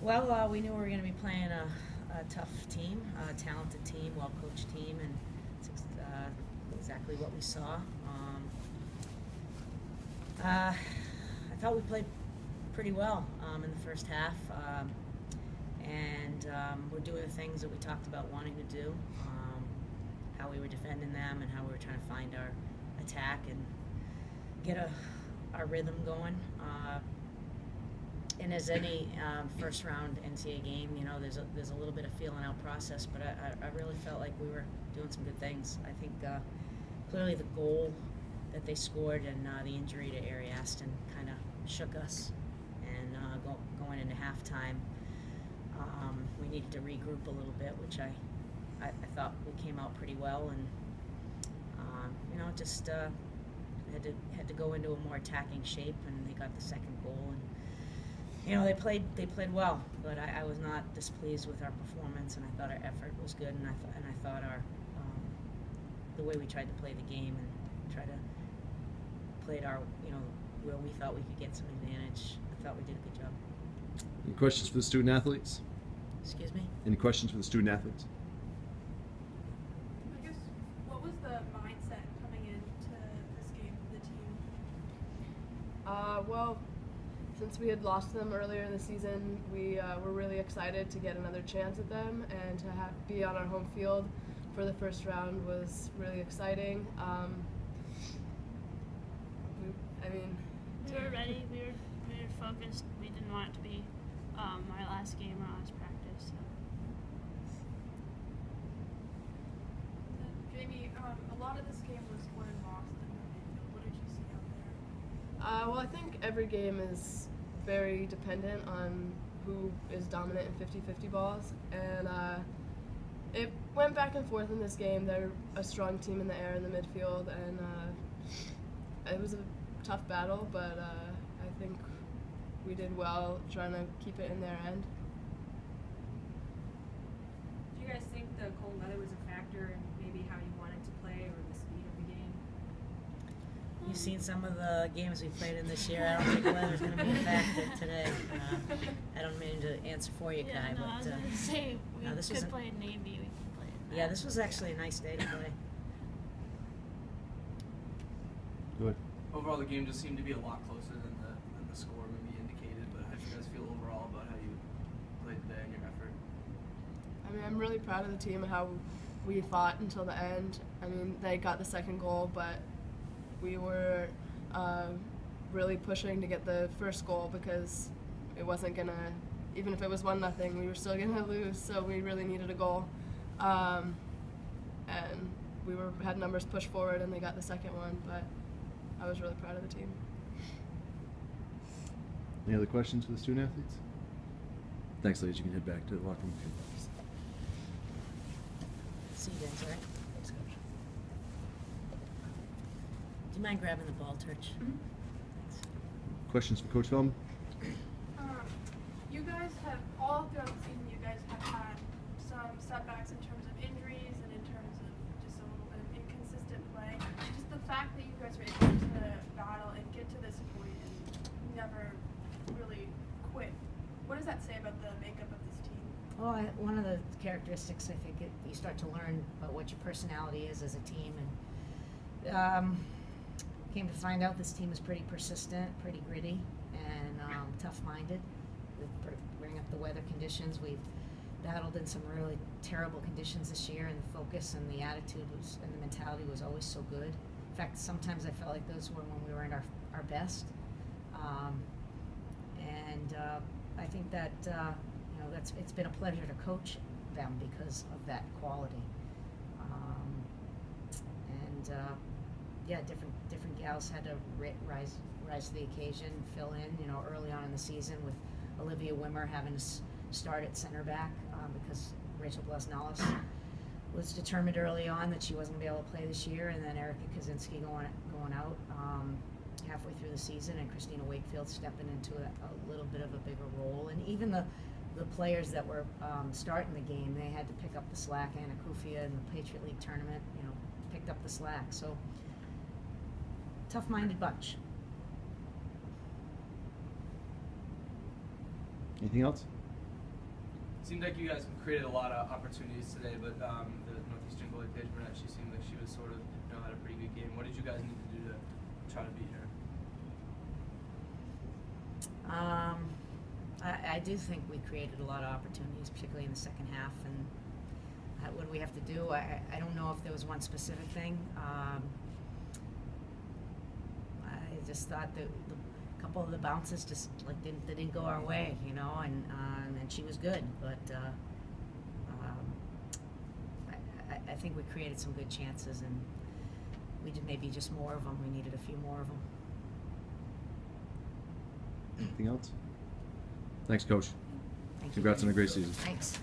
Well, we knew we were going to be playing a tough team, a talented team, well-coached team, and it's exactly what we saw. I thought we played pretty well in the first half, and we're doing the things that we talked about wanting to do, how we were defending them and how we were trying to find our attack and get our rhythm going. And as any first-round NCAA game, you know, there's a little bit of feeling out process, but I really felt like we were doing some good things. I think clearly the goal that they scored and the injury to Ari Aston kind of shook us. And going into halftime, we needed to regroup a little bit, which I thought we came out pretty well, and you know, just had to go into a more attacking shape, and they got the second goal. And you know, they played well, but I was not displeased with our performance, and I thought our effort was good, and I thought our the way we tried to play the game and try to play it our, you know, where we thought we could get some advantage. I thought we did a good job. Any questions for the student athletes? Excuse me? Any questions for the student athletes? I guess, what was the mindset coming into this game for the team? Well, since we had lost them earlier in the season, we were really excited to get another chance at them, and to be on our home field for the first round was really exciting. We were ready. We were focused. We didn't want it to be our last game or last practice. So. Jamie, a lot of this game was won and lost in the midfield. What did you see out there? Well, I think every game is very dependent on who is dominant in 50-50 balls, and it went back and forth in this game. They're a strong team in the air in the midfield, and it was a tough battle, but I think we did well trying to keep it in their end. Do you guys think the cold weather was a factor in maybe how you wanted to play or the speed of the game? You've seen some of the games we played in this year. I don't think weather's going to be a factor today. I don't mean to answer for you, Yeah, Kai, no, I was but going to say we this could was play in Navy. We could play in yeah, this was actually a nice day to play. Good. Overall, the game just seemed to be a lot closer than the score maybe indicated, but how do you guys feel overall about how you played today and your effort? I mean, I'm really proud of the team and how we fought until the end. I mean, they got the second goal, but we were really pushing to get the first goal because it wasn't going to, even if it was 1-0, we were still going to lose, so we really needed a goal. And we had numbers pushed forward, and they got the second one, but I was really proud of the team. Any other questions for the student athletes? Thanks, ladies. You can head back to the locker room. See you guys, all right? Thanks, Coach. Do you mind grabbing the ball, Turch? Mm-hmm. Thanks. Questions for Coach Feldman? You guys have, all throughout the season, you guys have had some setbacks in terms of injuries and in terms of just a little bit of inconsistent play. Just the fact that you guys were able to battle and get to this point and never really quit, what does that say about the makeup of this team? Well, one of the characteristics, I think, you start to learn about what your personality is as a team, and came to find out this team is pretty persistent, pretty gritty, and tough-minded. Bring up the weather conditions. We've battled in some really terrible conditions this year, and the focus and the attitude was, and the mentality was always so good. In fact, sometimes I felt like those were when we were in our best. I think that it's been a pleasure to coach them because of that quality. Different gals had to rise to the occasion, fill in, early on in the season with Olivia Wimmer having to start at center back because Rachel Blasnalis was determined early on that she wasn't going to be able to play this year, and then Erica Kaczynski going out halfway through the season, and Christina Wakefield stepping into a little bit of a bigger role. And even the players that were starting the game, they had to pick up the slack. Anna Kufia in the Patriot League tournament, picked up the slack. So tough-minded bunch. Anything else? Seemed like you guys created a lot of opportunities today, but the Northeastern goalie Paige Burnett, she seemed like she was sort of, had a pretty good game. What did you guys need to do to try to beat her? I do think we created a lot of opportunities, particularly in the second half. And what do we have to do? I don't know if there was one specific thing. I just thought that a couple of the bounces just like didn't go our way, and she was good, but I think we created some good chances, and we did maybe just more of them. We needed a few more of them. Anything else? Thanks, Coach. Thank you. Congrats on a great season. Thanks.